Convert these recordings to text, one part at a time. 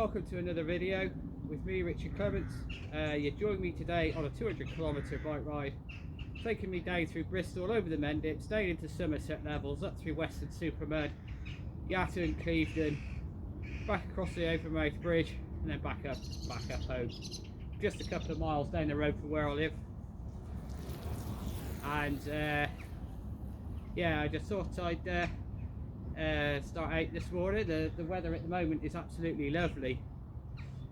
welcome to another video with me, Richard Clements. You joined me today on a 200km bike ride, taking me down through Bristol, over the Mendips, down into Somerset levels, up through Western-super-Mud, Yatta and Clevedon, back across the Overmouth Bridge, and then back up home. Just a couple of miles down the road from where I live. And yeah, I just thought I'd start out this morning. The weather at the moment is absolutely lovely.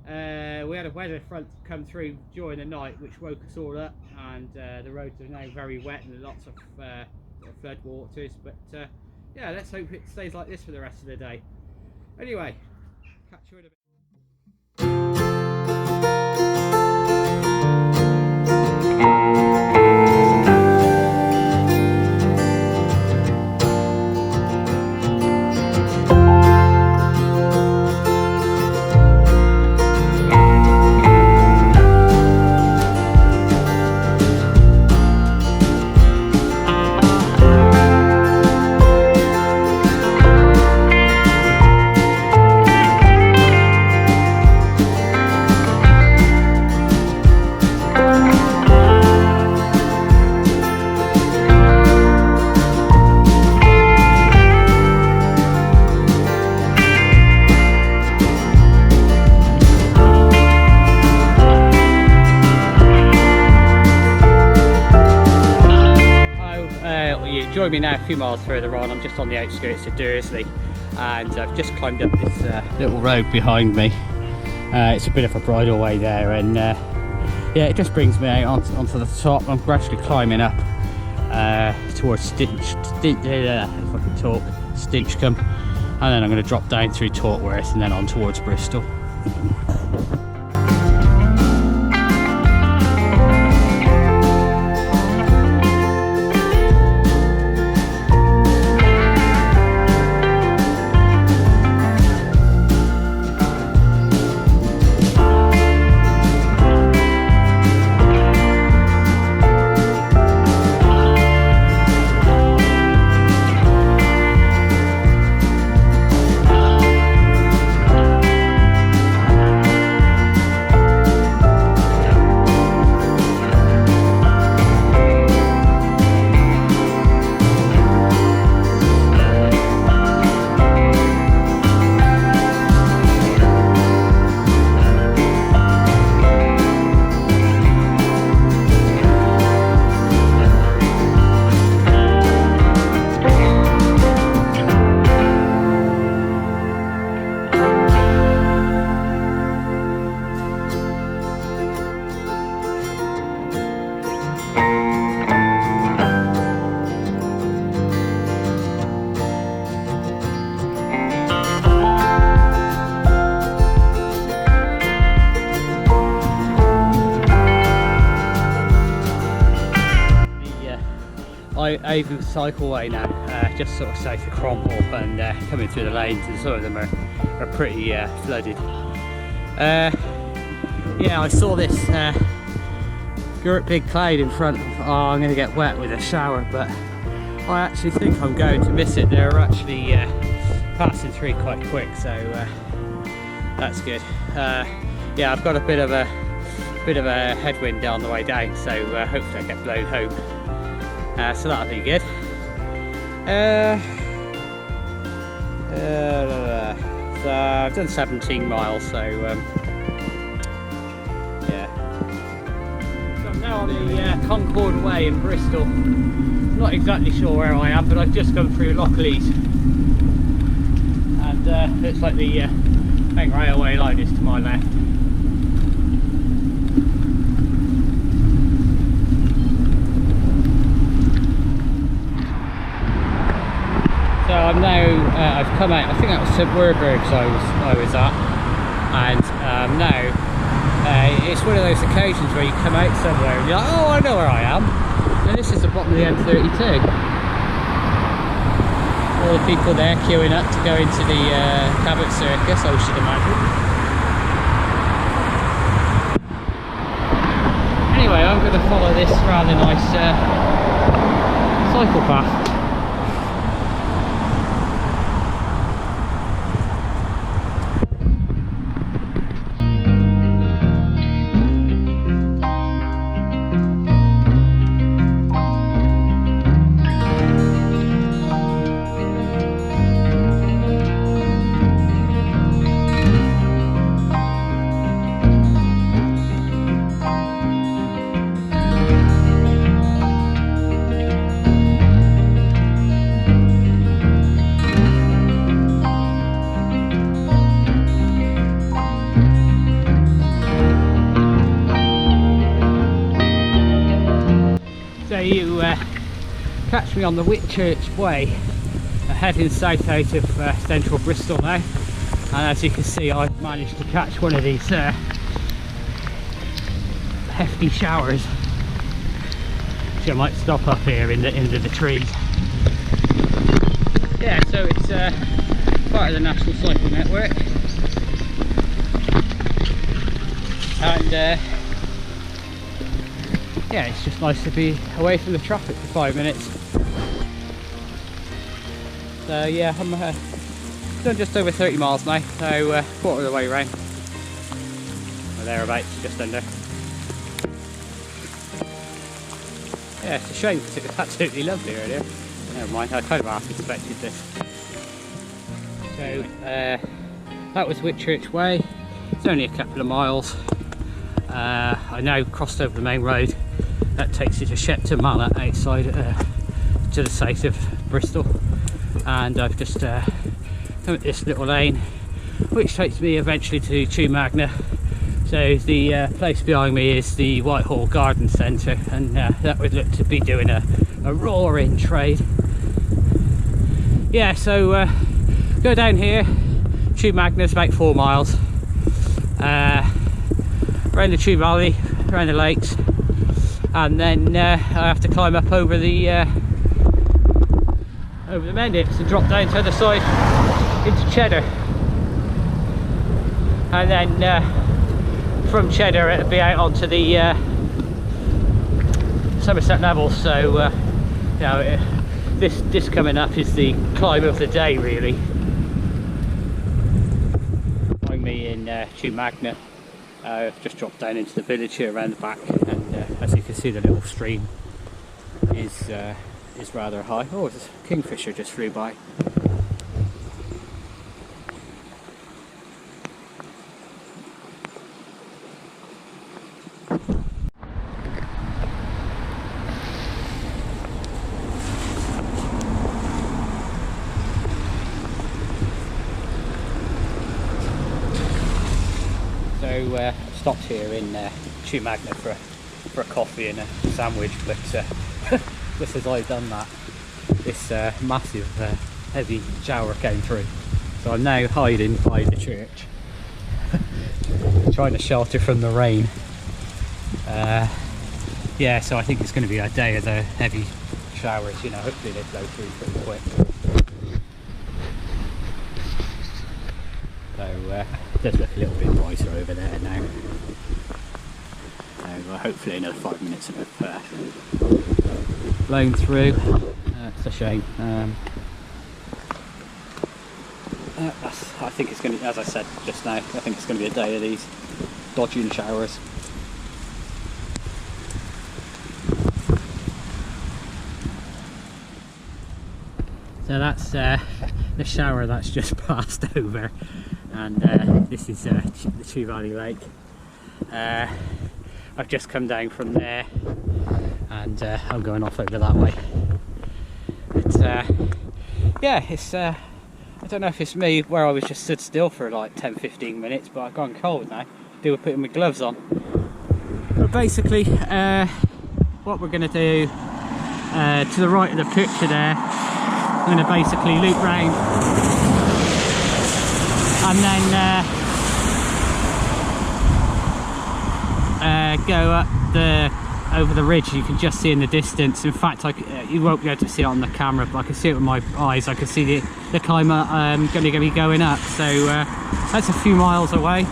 We had a weather front come through during the night which woke us all up, and the roads are now very wet and lots of flood waters, but yeah, let's hope it stays like this for the rest of the day. Anyway, catch you in a bit. Join me now a few miles further on. I'm just on the outskirts of Dursley, and I've just climbed up this little road behind me. It's a bit of a bridleway there, and yeah, it just brings me out onto the top. I'm gradually climbing up towards Stinchcombe, and then I'm going to drop down through Tortworth and then on towards Bristol. Over the cycleway now, just sort of south of Cromwell, and coming through the lanes, and some of them are pretty flooded. Yeah, I saw this big cloud in front. Oh, I'm going to get wet with a shower, but I actually think I'm going to miss it. They're actually passing through quite quick, so that's good. Yeah, I've got a bit of a headwind on the way down, so hopefully I get blown home. So that'll be good. So I've done 17 miles, so yeah. So I'm now on the Concord Way in Bristol. Not exactly sure where I am, but I've just gone through Lockleys, and looks like the main railway line is to my left. So I'm now, I've come out, I think that was St Werburgh's I was at, and now it's one of those occasions where you come out somewhere and you're like, oh, I know where I am. And this is the bottom of the M32. All the people there queuing up to go into the Cabot Circus, I should imagine. Anyway, I'm going to follow this rather nice cycle path. catch me on the Whitchurch Way, heading south out of central Bristol now, and as you can see I've managed to catch one of these hefty showers. Actually, I might stop up here in the trees. Yeah, so it's part of the National Cycle Network, and yeah, it's just nice to be away from the traffic for 5 minutes. So yeah, I'm done just over 30 miles now, so quarter of the way round, or thereabouts, just under. Yeah, it's a shame because it was absolutely lovely earlier. Never mind, I kind of half expected this. So that was Whitchurch Way. It's only a couple of miles. I now crossed over the main road that takes you to Shepton Mallet outside to the south of Bristol, and I've just come at this little lane which takes me eventually to Chew Magna. So the place behind me is the Whitehall Garden Centre, and that would look to be doing a roaring trade. Yeah, so go down here, Chew Magna's about 4 miles, around the Chew Valley, around the lakes, and then I have to climb up over the Mendips and drop down to the other side into Cheddar, and then from Cheddar it'll be out onto the Somerset level. So you know, this coming up is the climb of the day really. Find me in Chew Magna. I've just dropped down into the village here around the back, and as you can see the little stream is rather high. Oh, this kingfisher just flew by. So stopped here in Chew Magna for a coffee and a sandwich, but just as I've done that, this massive heavy shower came through, so I'm now hiding by the church trying to shelter from the rain. Yeah, so I think it's going to be a day of the heavy showers, you know, hopefully they flow through pretty quick. So it does look a little bit brighter over there now. So hopefully another 5 minutes of blown through. It's a shame. I think it's going to, as I said just now, I think it's going to be a day of these dodging showers. So that's the shower that's just passed over, and this is the Chew Valley Lake. I've just come down from there, and I'm going off over that way. But yeah, it's I don't know if it's me where I was just stood still for like 10-15 minutes, but I've gone cold now. Do with putting my gloves on. But basically, what we're going to do to the right of the picture there, I'm going to basically loop round and then go up over the ridge. You can just see in the distance. In fact, you won't be able to see it on the camera, but I can see it with my eyes. I can see the climber going to be going up. So that's a few miles away.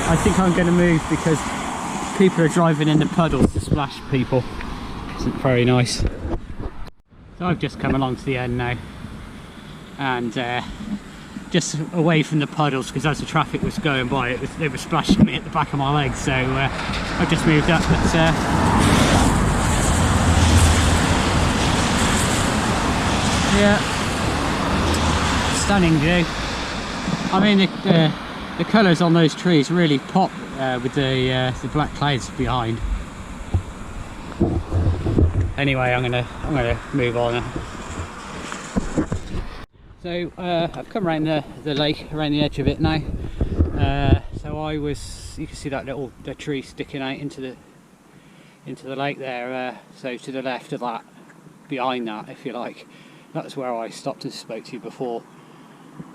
I think I'm going to move because people are driving in the puddles to splash people. Isn't very nice. So I've just come along to the end now, and just away from the puddles, because as the traffic was going by, they were splashing me at the back of my legs. So I've just moved up. But yeah, stunning view. I mean, the colours on those trees really pop with the black clouds behind. Anyway, I'm gonna move on. So I've come around the lake, around the edge of it now. So So you can see that the tree sticking out into the lake there. So to the left of that, behind that, if you like, that's where I stopped and spoke to you before.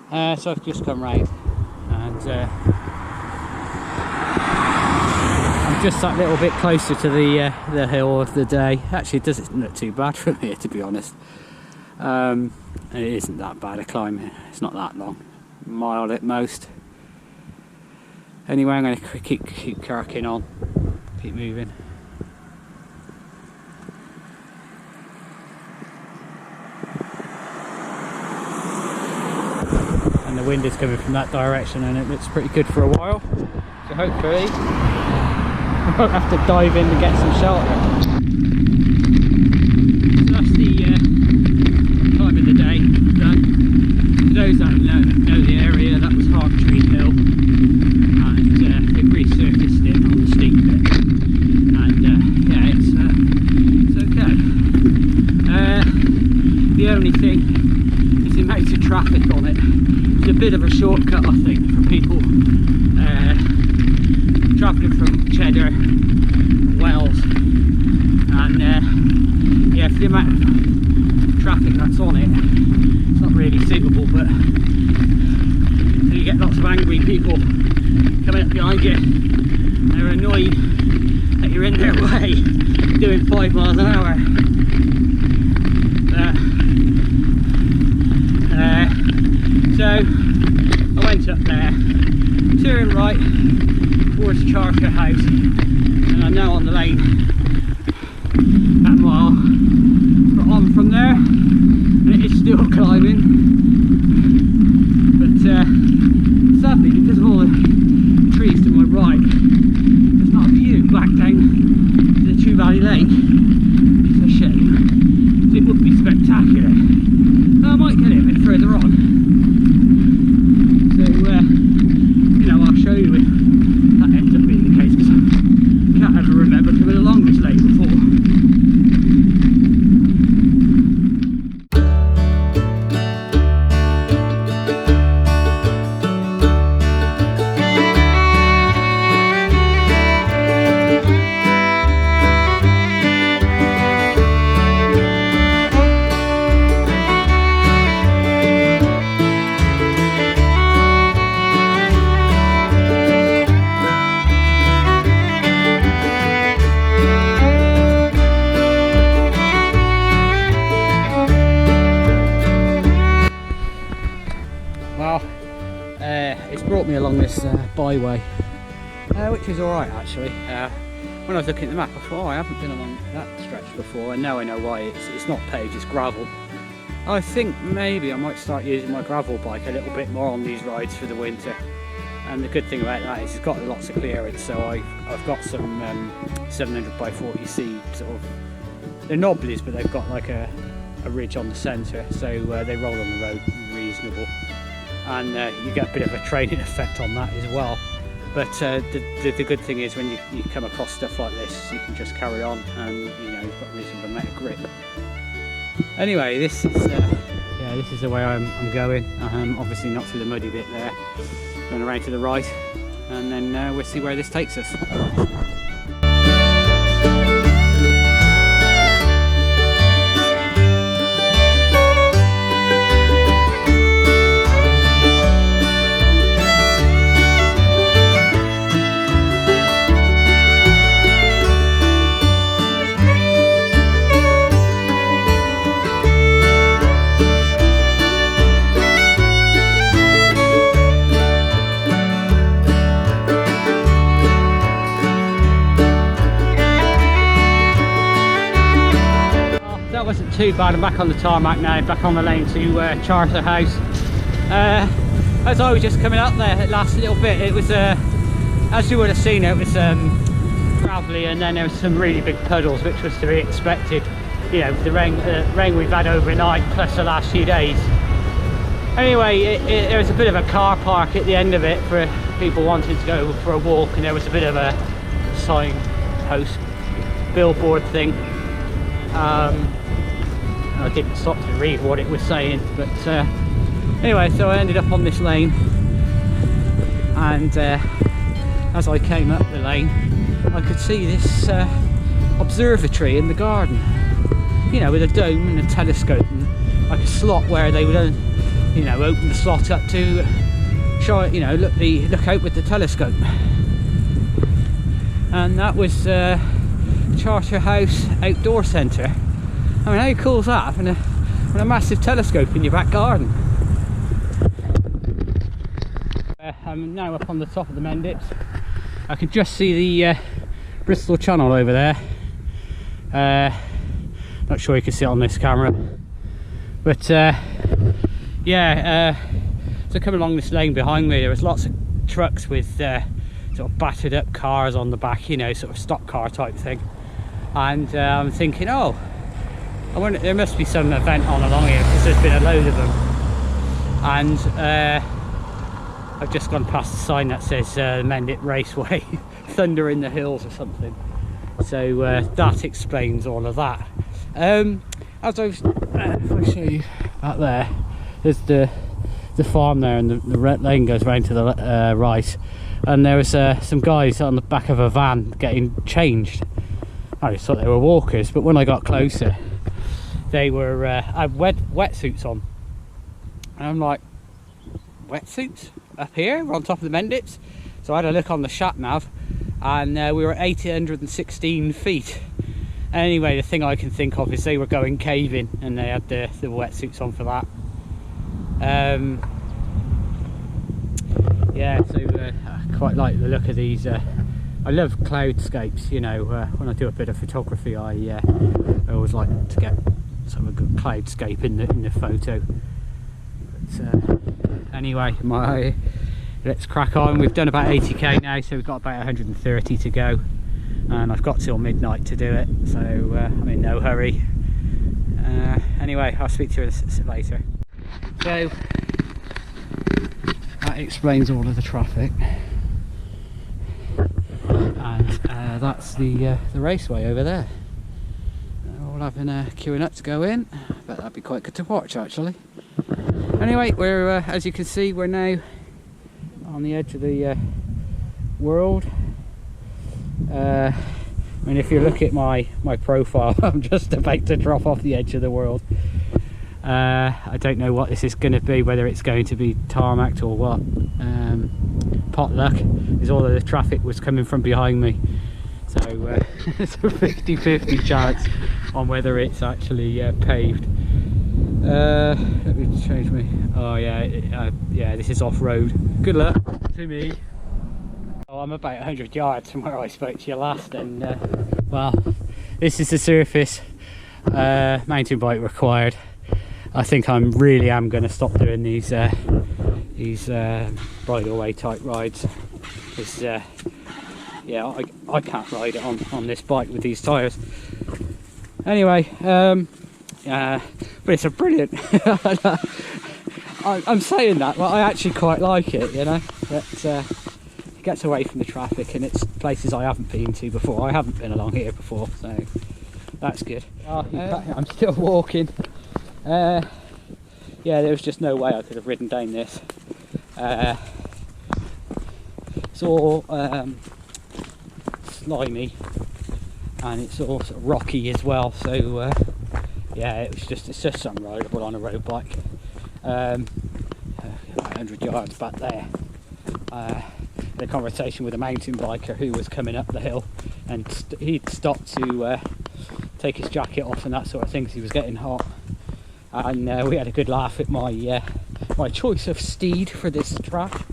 So I've just come round, and I'm just that little bit closer to the hill of the day. Actually, it doesn't look too bad from here, to be honest. And it isn't that bad a climb. It's not that long, a mile at most. Anyway, I'm going to keep cracking on, keep moving. And the wind is coming from that direction, and it looks pretty good for a while. So hopefully I won't have to dive in to get some shelter. So that's the time of the day done. For those that know the area, that was Tree Hill, and they've resurfaced it on the steep bit, and yeah, it's okay. The only thing is the amount of traffic on it. It's a bit of a shortcut, I think, for people travelling from Cheddar, Wells, and yeah, for the amount of traffic that's on it, it's not really suitable. But so you get lots of angry people coming up behind you. They're annoyed that you're in their way doing 5 miles an hour. So I went up there, turned right towards Charter House, and I'm now on the lane that mile. But on from there, and it is still climbing, but sadly, because of all the trees to my right, there's not a view back down to the True Valley Lake. It's a shame. It would be spectacular. I might get it a bit further on. So, you know, I'll show you if that ends up being the case, because I can't ever remember coming along this lake before. It's brought me along this byway, which is alright actually. When I was looking at the map, I thought, oh, I haven't been along that stretch before, and now I know why. It's not paved, it's gravel. I think maybe I might start using my gravel bike a little bit more on these rides for the winter. And the good thing about that is it's got lots of clearance, so I've got some 700 by 40C sort of, they're knobblies, but they've got like a ridge on the centre, so they roll on the road reasonable. And you get a bit of a training effect on that as well. But the good thing is when you come across stuff like this, you can just carry on, and you know, you've got a reasonable amount of grip. Anyway, this is yeah, this is the way I'm going. Obviously not through the muddy bit there, going around to the right, and then we'll see where this takes us. Wasn't too bad. I'm back on the tarmac now, back on the lane to Charter House. As I was just coming up there, that last little bit, it was as you would have seen, it was gravelly, and then there was some really big puddles, which was to be expected, you know, the rain we've had overnight plus the last few days. Anyway, there was a bit of a car park at the end of it for people wanting to go for a walk, and there was a bit of a signpost billboard thing. I didn't stop to read what it was saying, but anyway, so I ended up on this lane, and as I came up the lane, I could see this observatory in the garden, you know, with a dome and a telescope and like a slot where they would, you know, open the slot up to show it, you know, look out with the telescope. And that was Charterhouse Outdoor Centre. I mean, how cool is that, having a massive telescope in your back garden? I'm now up on the top of the Mendips. I can just see the Bristol Channel over there. Not sure you can see it on this camera, but yeah, so coming along this lane behind me, there was lots of trucks with sort of battered up cars on the back, you know, sort of stock car type thing. And I'm thinking, oh, I wonder, there must be some event on along here because there's been a load of them. And I've just gone past the sign that says Mendip Raceway, Thunder in the Hills or something. So that explains all of that. As I was, if I show you out there, there's the farm there, and the red lane goes round to the right. And there was some guys on the back of a van getting changed. I just thought they were walkers, but when I got closer, they were had wetsuits on. And I'm like, wetsuits up here? We're on top of the Mendips. So I had a look on the sat nav, and we were at 816 feet. Anyway, the thing I can think of is they were going caving, and they had the wetsuits on for that. Yeah, so I quite like the look of these. I love cloudscapes, you know. When I do a bit of photography, I always like to get some of a good cloudscape in the photo. But anyway, let's crack on. We've done about 80k now, so we've got about 130 to go, and I've got till midnight to do it, so I'm in no hurry. Anyway, I'll speak to you later. So that explains all of the traffic, and that's the raceway over there. All having queuing up to go in, but that'd be quite good to watch actually. Anyway, we're as you can see, we're now on the edge of the world. I mean, if you look at my profile, I'm just about to drop off the edge of the world. I don't know what this is going to be, whether it's going to be tarmac or what. Potluck is all of the traffic was coming from behind me, so it's a 50-50 chance on whether it's actually paved. Let me change me. Oh yeah, yeah, this is off-road. Good luck to me. Oh, I'm about 100 yards from where I spoke to you last, and well, this is the surface. Mountain bike required. I think I really am going to stop doing these bridleway type rides, because yeah, I can't ride it on this bike with these tyres. Anyway, but it's a brilliant. I'm saying that, but I actually quite like it, you know. But it gets away from the traffic, and it's places I haven't been to before. I haven't been along here before, so that's good. I'm still walking. Yeah, there was just no way I could have ridden down this. It's all slimy, and it's all sort of rocky as well. So yeah, it's just unrideable on a road bike. 100 yards back there. The conversation with a mountain biker who was coming up the hill, and he'd stopped to take his jacket off and that sort of thing because he was getting hot. And we had a good laugh at my my choice of steed for this track,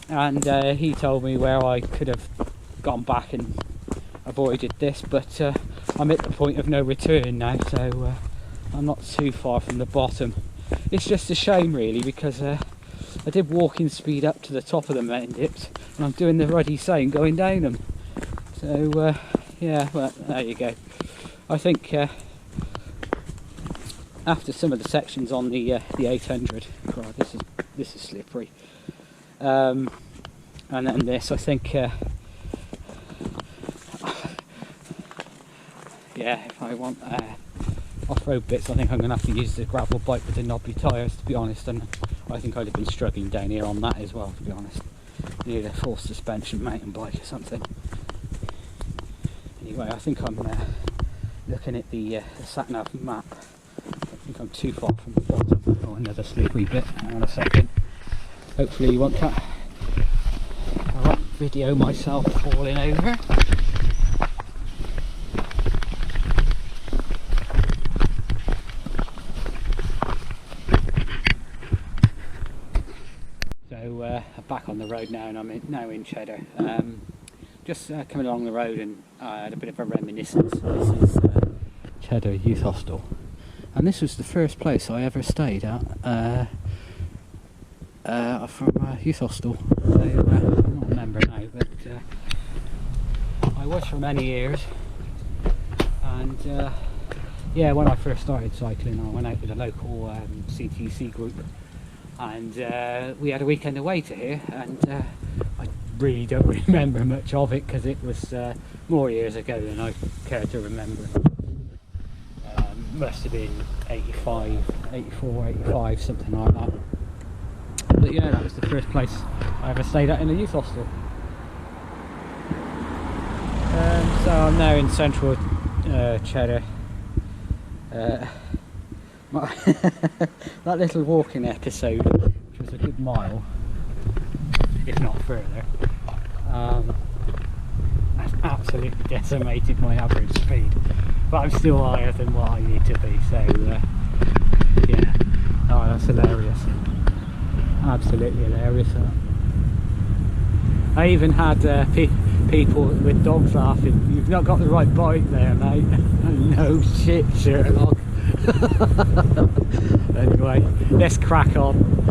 and he told me where I could have gone back and avoided this, but I'm at the point of no return now, so I'm not too far from the bottom. It's just a shame really, because I did walking speed up to the top of the Mendips, and I'm doing the ruddy same going down them. So yeah, well, there you go. I think after some of the sections on the 800, God, this is slippery, and then this, I think yeah, if I want off-road bits, I think I'm going to have to use the gravel bike with the knobbly tyres, to be honest, and I think I'd have been struggling down here on that as well, to be honest. Need a full suspension mountain bike or something. Anyway, I think I'm looking at the sat-nav map. I think I'm too far from the bottom. Oh, another sleepy bit. Hang on a second. Hopefully you won't I won't video myself falling over. So I'm back on the road now, and I'm now in Cheddar. Just coming along the road, and I had a bit of a reminiscence. This is Cheddar Youth Hostel, and this was the first place I ever stayed at from a youth hostel. So, I'm not a member now, but I was for many years. And yeah, when I first started cycling, I went out with a local CTC group, and we had a weekend away to here, and I really don't remember much of it because it was more years ago than I care to remember. Must have been 85, 84, 85, something like that. But yeah, that was the first place I ever stayed at in a youth hostel. So I'm now in central Cheddar. That little walking episode, which was a good mile, if not further, has absolutely decimated my average speed, but I'm still higher than what I need to be, so yeah. Oh, that's hilarious. Absolutely hilarious. I even had people with dogs laughing. You've not got the right bike there, mate. No shit, Sherlock. Anyway, let's crack on.